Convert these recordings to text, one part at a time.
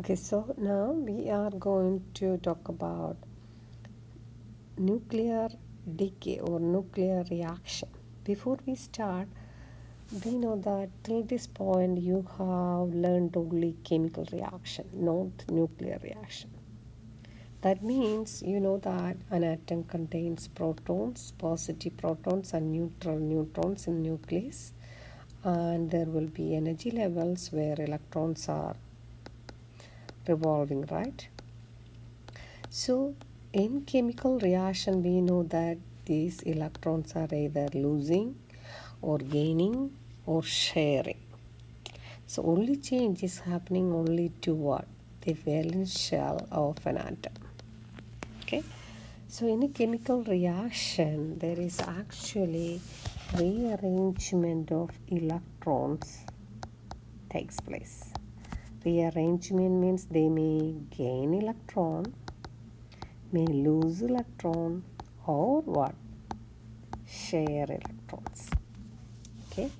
Okay, so now we are going to talk about nuclear decay or nuclear reaction. Before we start, we know that till this point you have learned only chemical reaction, not nuclear reaction. That means you know that an atom contains protons, positive protons and neutral neutrons in nucleus, and there will be energy levels where electrons are revolving, right? So in chemical reaction we know that these electrons are either losing or gaining or sharing. So only change is happening only to what? The valence shell of an atom. Okay. So in a chemical reaction there is actually rearrangement of electrons takes place. Rearrangement means they may gain electron, may lose electron, or what? Share electrons. Okay.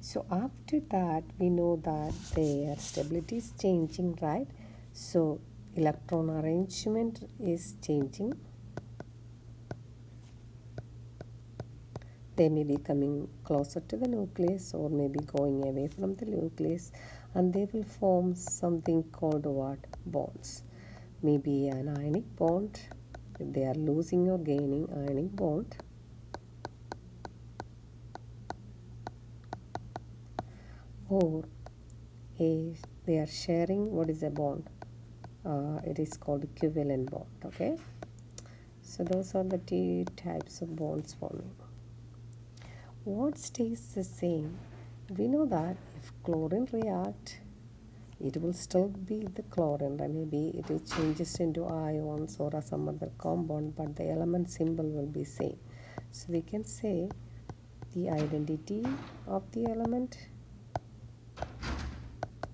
So after that we know that their stability is changing, right? So electron arrangement is changing. They may be coming closer to the nucleus or maybe going away from the nucleus, and they will form something called what? Bonds. Maybe an ionic bond if they are losing or gaining ionic bond, or they are sharing. What is a bond? It is called equivalent bond. Okay, so those are the two types of bonds forming. What stays the same? We know that if chlorine react, it will still be the chlorine, right? Maybe it will changes into ions or some other compound, but the element symbol will be same. So we can say the identity of the element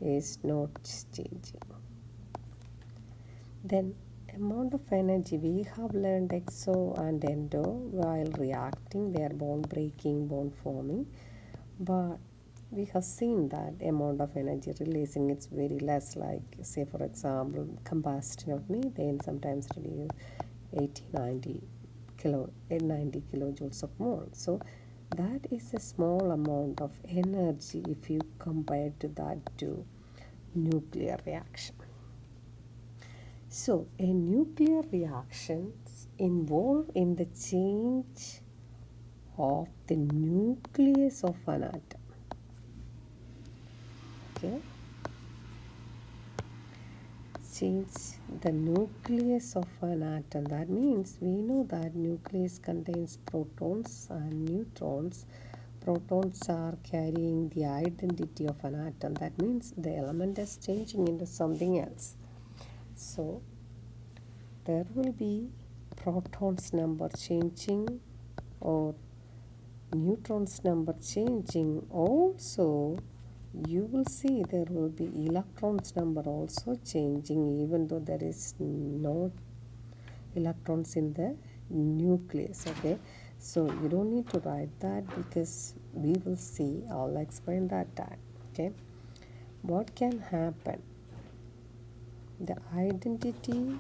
is not changing. Then amount of energy, we have learned exo and endo while reacting, they are bond breaking, bond forming, but we have seen that amount of energy releasing it's very less, like say for example combustion of methane sometimes reduce 90 kilojoules of mole. So that is a small amount of energy if you compare to that to nuclear reaction. So a nuclear reaction involved in the change of the nucleus of an atom. Okay, change the nucleus of an atom. That means we know that nucleus contains protons and neutrons. Protons are carrying the identity of an atom. That means the element is changing into something else. So there will be protons number changing or neutrons number changing. Also you will see there will be electrons number also changing, even though there is no electrons in the nucleus. Okay, so you don't need to write that because we will see. I'll explain that time. Okay, what can happen? The identity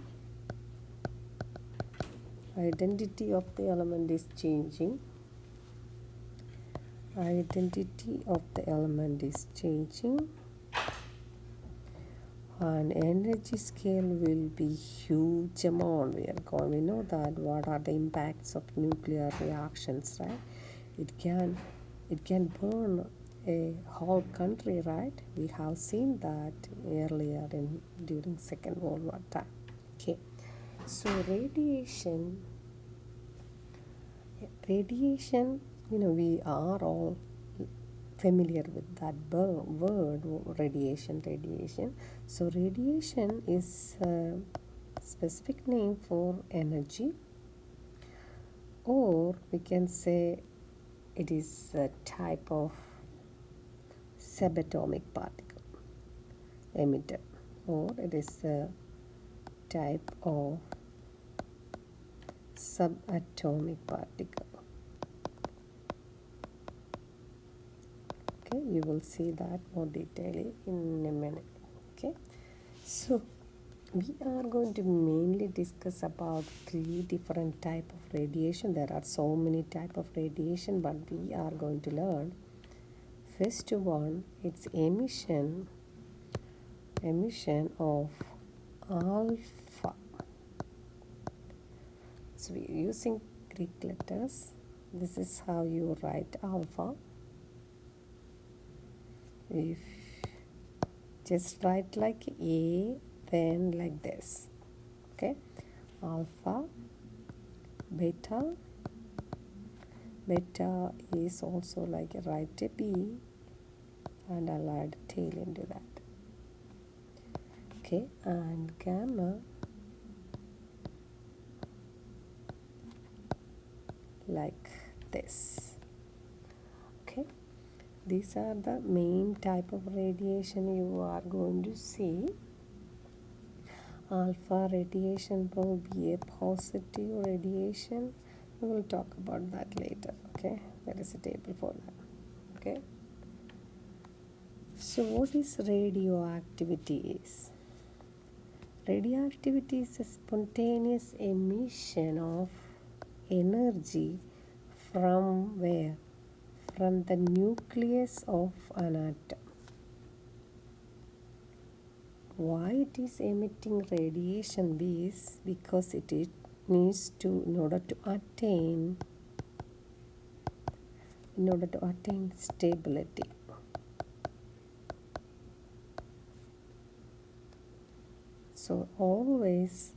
of the element is changing. Identity of the element is changing, and energy scale will be huge amount. We know that what are the impacts of nuclear reactions, right? It can burn a whole country, right? We have seen that earlier during Second World War time. Okay, so radiation, we are all familiar with that word, radiation. So radiation is a specific name for energy, or we can say it is a type of subatomic particle emitter, or it is a type of subatomic particle. Okay, you will see that more detail in a minute. Okay, So we are going to mainly discuss about three different type of radiation. There are so many type of radiation, but we are going to learn first one. It's emission of alpha. So we are using Greek letters. This is how you write alpha. If just write like A, then like this. Okay, alpha, beta. Beta is also like write a B, and I'll add tail into that. Okay, and gamma like this. Okay, these are the main type of radiation you are going to see. Alpha radiation will be a positive radiation. We will talk about that later. Okay, there is a table for that. Okay, so what is radioactivity is? Radioactivity is a spontaneous emission of energy from where? From the nucleus of an atom. Why it is emitting radiation is because it needs to, in order to attain stability. So always,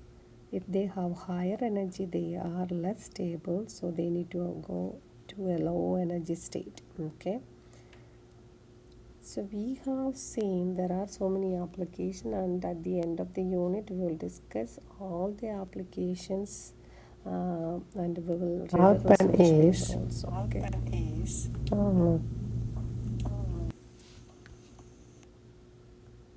if they have higher energy, they are less stable, so they need to go to a low energy state. Okay, so we have seen there are so many applications, and at the end of the unit we will discuss all the applications, and we will Alpha is also. Okay.